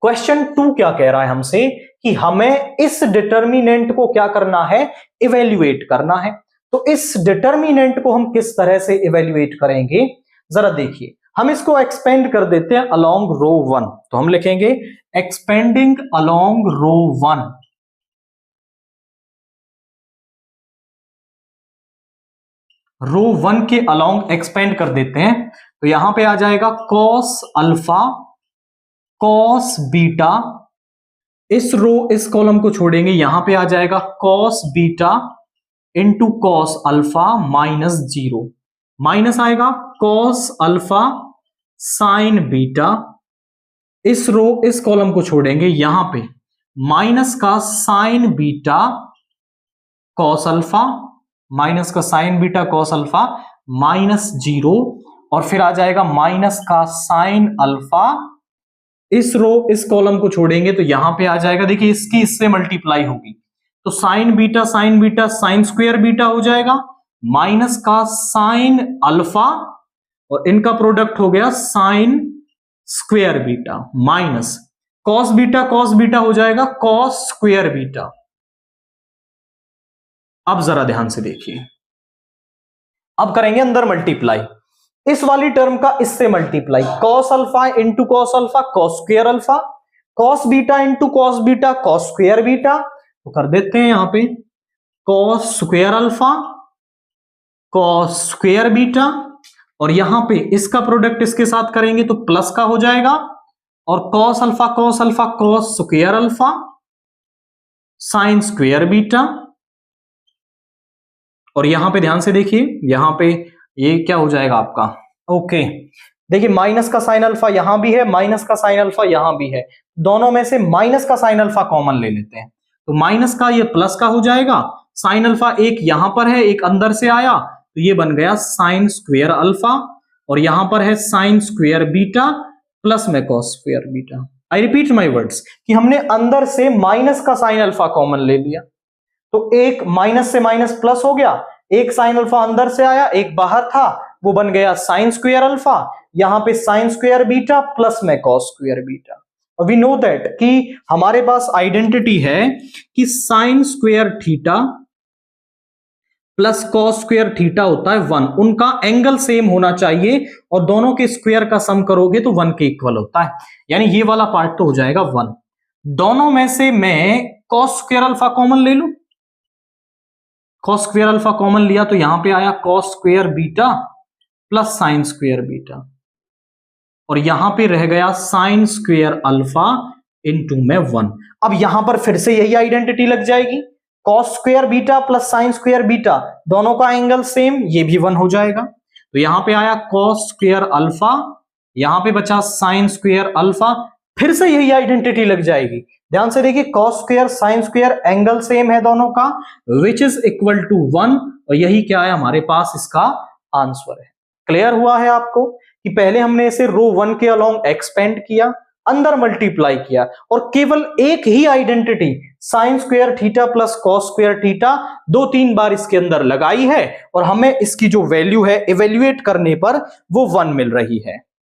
Question 2 क्या कह रहा है हमसे कि हमें इस डिटर्मिनेंट को क्या करना है, इवेल्युएट करना है। तो इस डिटर्मिनेंट को हम किस तरह से इवेल्युएट करेंगे, जरा देखिए। हम इसको एक्सपेंड कर देते हैं अलोंग रो 1, तो हम लिखेंगे एक्सपेंडिंग अलोंग रो 1। रो 1 के अलोंग एक्सपेंड कर देते हैं, तो यहां पे आ जाएगा कॉस अल्फा कॉस बीटा। इस कॉलम को छोड़ेंगे, यहां पे आ जाएगा cos beta into cos alpha minus 0, minus आएगा कॉस अल्फा साइन बीटा। इस कॉलम को छोड़ेंगे, यहां पे माइनस का sine beta cos alpha, minus का sine beta cos alpha minus 0, और फिर आ जाएगा माइनस का साइन अल्फा। इस कॉलम को छोड़ेंगे तो यहां पे आ जाएगा, देखिए इसकी इससे मल्टीप्लाई होगी, तो sign beta sine square beta हो जाएगा, माइनस का साइन अल्फा और इनका प्रोडक्ट हो गया sine square beta, minus cos beta हो जाएगा कॉस स्क्वायर बीटा। अब जरा ध्यान से देखिए, अब करेंगे अंदर मल्टीप्लाई, इस वाली टर्म का इससे multiply, cos alpha into cos alpha cos square alpha, cos beta into cos beta cos square beta. तो कर देते हैं यहां पे cos square alpha cos square beta, और यहां पे इसका प्रोडक्ट इसके साथ करेंगे तो प्लस का हो जाएगा, और cos alpha cos square alpha sine square beta. और यहां पे ध्यान से देखिए, यहां पे ये क्या हो जाएगा आपका, ओके देखिए माइनस का साइन अल्फा यहां भी है, माइनस का साइन अल्फा यहां भी है, दोनों में से माइनस का साइन अल्फा कॉमन ले लेते हैं, तो माइनस का ये प्लस का हो जाएगा, साइन अल्फा एक यहां पर है एक अंदर से आया, तो ये बन गया साइन स्क्वायर अल्फा, और यहां पर है साइन स्क्वायर बीटा प्लस में cos square beta. I repeat my words कि हमने अंदर से माइनस का साइन अल्फा कॉमन ले लिया, तो एक माइनस से माइनस प्लस हो गया, एक साइन अल्फा अंदर से आया एक बाहर था, वो बन गया साइन स्क्वायर अल्फा, यहां पे साइन स्क्वायर बीटा प्लस में कॉस स्क्वायर बीटा। और वी नो दैट कि हमारे पास आइडेंटिटी है कि sign square theta plus cos square theta होता है 1, उनका एंगल सेम होना चाहिए और दोनों के स्क्वायर का सम करोगे तो 1 के इक्वल होता है, यानी ये वाला पार्ट तो हो जाएगा 1। दोनों में से मैं कॉस स्क्वायर अल्फा कॉमन ले लूं, कॉस स्क्वायर अल्फा कॉमन लिया तो यहां पे आया cos square beta plus sine square beta, और यहां पे रह गया साइन स्क्वायर अल्फा इनटू में 1। अब यहां पर फिर से यही आइडेंटिटी लग जाएगी, cos square beta plus sine square beta दोनों का एंगल सेम, ये भी 1 हो जाएगा, तो यहां पे आया कॉस स्क्वायर अल्फा, यहां पे बचा साइन स्क्वायर अल्फा, फिर से यही आइडेंटिटी लग जाएगी। ध्यान से देखिए cos square sine square angle same है दोनों का, विच इज इक्वल टू 1, और यही क्या है हमारे पास इसका आंसर है। क्लियर हुआ है आपको कि पहले हमने इसे रो 1 के अलोंग एक्सपेंड किया, अंदर मल्टीप्लाई किया, और केवल एक ही identity sine square theta plus cos square theta 2-3 बार इसके अंदर लगाई है, और हमें इसकी जो वैल्यू है इवेल्युएट करने पर वो 1 मिल रही है।